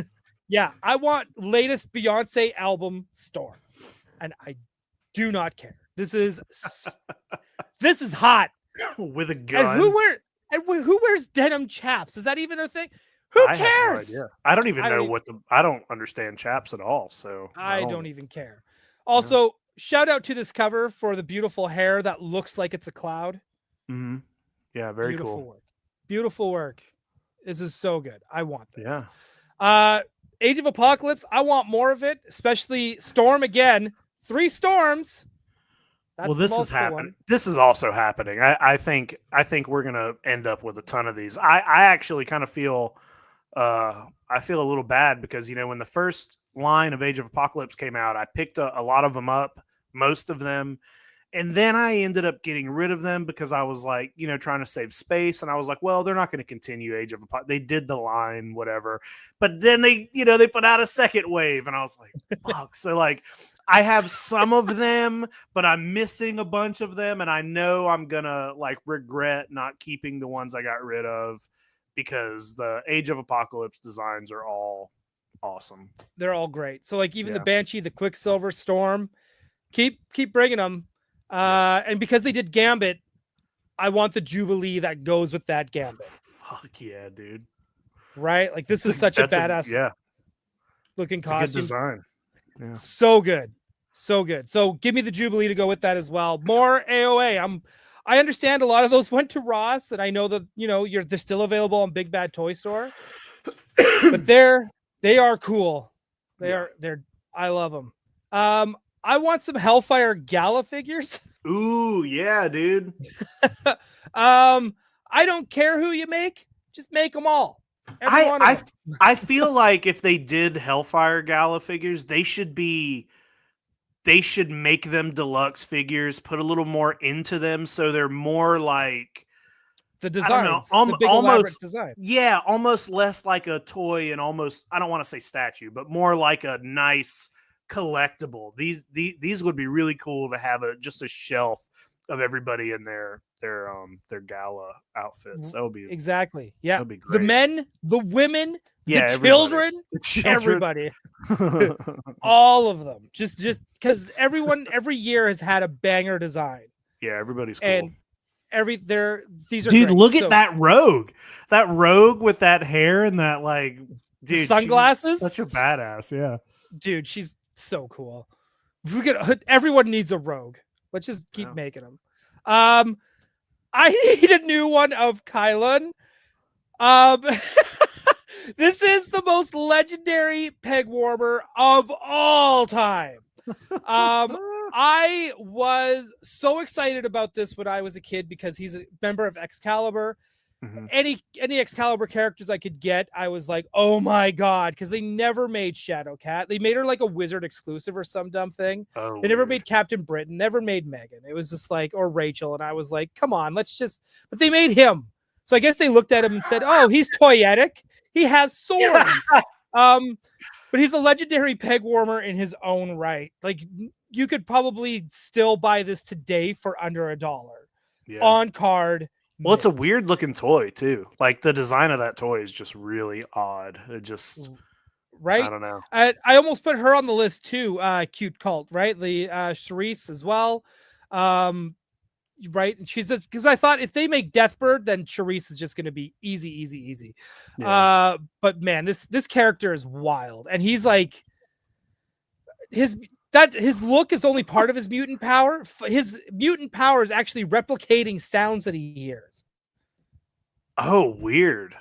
Yeah, I want latest Beyonce album Storm. And I do not care. This is hot. With a gun. And who wears denim chaps? Is that even a thing? Who cares? No idea. I don't even know I don't understand chaps at all. So I don't even care. Also, shout out to this cover for the beautiful hair that looks like it's a cloud. Mm-hmm. Yeah, very beautiful cool. Work. Beautiful work. This is so good. I want this. Yeah. Age of Apocalypse. I want more of it, especially Storm again. 3 storms. Well, this is happening. This is also happening. I think we're gonna end up with a ton of these. I actually kind of feel I feel a little bad because when the first line of Age of Apocalypse came out, I picked a lot of them up, most of them, and then I ended up getting rid of them because I was like, trying to save space, and I was like, well, they're not going to continue Age of Apocalypse. They did the line, whatever, but then they put out a second wave, and I was like, fuck. So like, I have some of them, but I'm missing a bunch of them, and I know I'm gonna like regret not keeping the ones I got rid of because the Age of Apocalypse designs are all awesome. They're all great. So like even the Banshee, the Quicksilver, Storm, keep bringing them. And because they did Gambit, I want the Jubilee that goes with that Gambit. Fuck yeah, dude! Right? Like this is such a badass looking costume. Good design. Yeah. So good. So good. So give me the Jubilee to go with that as well. More AOA. I understand a lot of those went to Ross, and I know that they're still available on Big Bad Toy Store. But they are cool. They're I love them. I want some Hellfire Gala figures. Ooh, yeah, dude. I don't care who you make, just make them all. I feel like if they did Hellfire Gala figures, they should make them deluxe figures, put a little more into them so they're more like the design, the big almost design. Yeah, almost less like a toy and almost, I don't want to say statue, but more like a nice collectible. These would be really cool to have just a shelf of everybody in their gala outfits. That would be exactly. Yeah. That'd be great. The men, the women, yeah, the children, everybody. All of them. Just because everyone every year has had a banger design. Yeah, everybody's cool. And these are dude, great. look at that rogue. That rogue with that hair and that like dude, sunglasses. Such a badass, yeah. Dude, she's so cool. Everyone needs a rogue. Let's just keep making them. I need a new one of Kylun. This is the most legendary peg warmer of all time. I was so excited about this when I was a kid because he's a member of Excalibur. Mm-hmm. Any Excalibur characters I could get, I was like, oh my god, because they never made Shadowcat. They made her like a wizard exclusive or some dumb thing. They never made Captain Britain, never made Megan. It was just like, or Rachel, and I was like, come on, but they made him. So I guess they looked at him and said, oh, he's toyetic. He has swords. But he's a legendary peg warmer in his own right. Like, you could probably still buy this today for under $1 on card. Well, it's a weird looking toy too. Like the design of that toy is just really odd. It just, right? I don't know. I almost put her on the list too. Cute cult, right? The Charisse as well. Right? And she's because I thought if they make Deathbird, then Charisse is just going to be easy. Yeah. But man, this character is wild, and he's like his look is only part of his mutant power. His mutant power is actually replicating sounds that he hears. Oh, weird.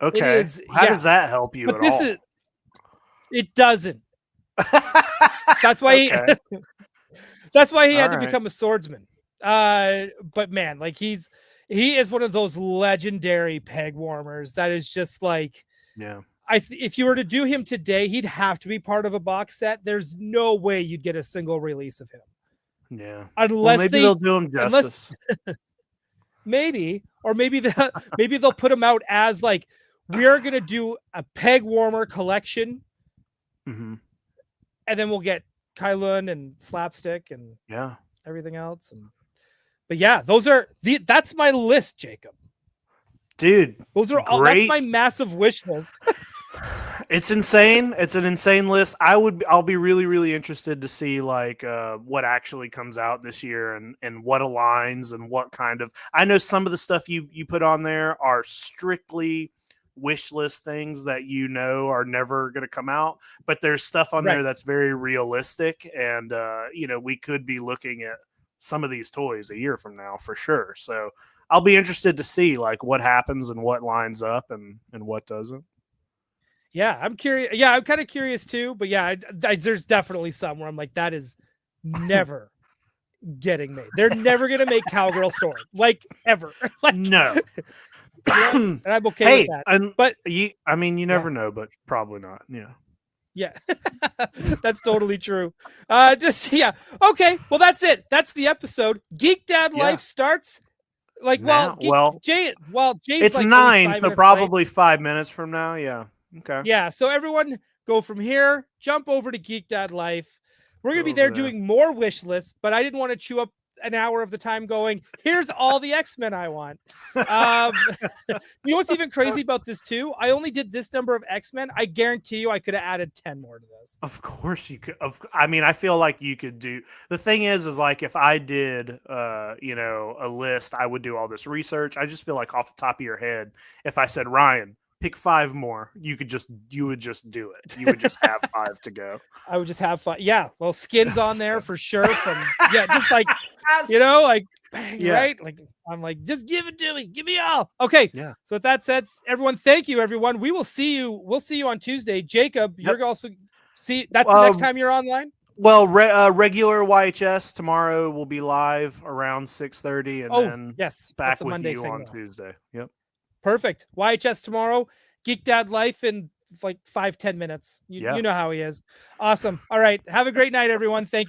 Okay. How does that help you at all? It doesn't. That's why that's why he had to become a swordsman. But man, like he is one of those legendary peg warmers that is just like, yeah. If you were to do him today, he'd have to be part of a box set. There's no way you'd get a single release of him. Yeah. Unless maybe they'll do him justice. maybe they'll put him out as like, we are going to do a peg warmer collection. Mm-hmm. And then we'll get Kylun and Slapstick and everything else. But yeah, that's my list, Jacob. Dude, those are all. That's my massive wish list. It's insane. It's an insane list. I'll be really, really interested to see like what actually comes out this year and what aligns and what kind of. I know some of the stuff you put on there are strictly wish list things that are never going to come out, but there's stuff on there that's very realistic, and we could be looking at some of these toys a year from now for sure. So I'll be interested to see like what happens and what lines up and what doesn't. Yeah, I'm curious. Yeah, I'm kind of curious too. But yeah, there's definitely some where I'm like, that is never getting made. They're never gonna make Cowgirl Storm, like ever. Like, no. And I'm okay with that. But you never know, but probably not. Yeah. Yeah, that's totally true. Okay. Well, that's it. That's the episode. Geek Dad Life starts like Jay's it's like 9, so probably 5 minutes from now. Yeah. Okay. Yeah. So everyone go from here, jump over to Geek Dad Life. We're gonna be there doing more wish lists, but I didn't want to chew up an hour of the time going, here's all the X-Men I want. You know what's even crazy about this too? I only did this number of X-Men. I guarantee you I could have added 10 more to this. Of course you could. I feel like you could do. The thing is like if I did a list, I would do all this research. I just feel like off the top of your head, if I said, Ryan, pick 5 more, you would just do it. You would just have 5 to go. I would just have 5. Yeah. Well, Skin's on there for sure. Just like, like, bang, right? Like, I'm like, just give it to me. Give me all. Okay. Yeah. So with that said, everyone, thank you, everyone. We'll see you on Tuesday. Jacob, you're also that's the next time you're online? Well, regular YHS tomorrow will be live around 6:30 and then back with Monday you on Tuesday. Yep. Perfect. YHS tomorrow. Geek Dad Life in like 5-10 minutes. You know how he is. Awesome. All right. Have a great night, everyone. Thank you.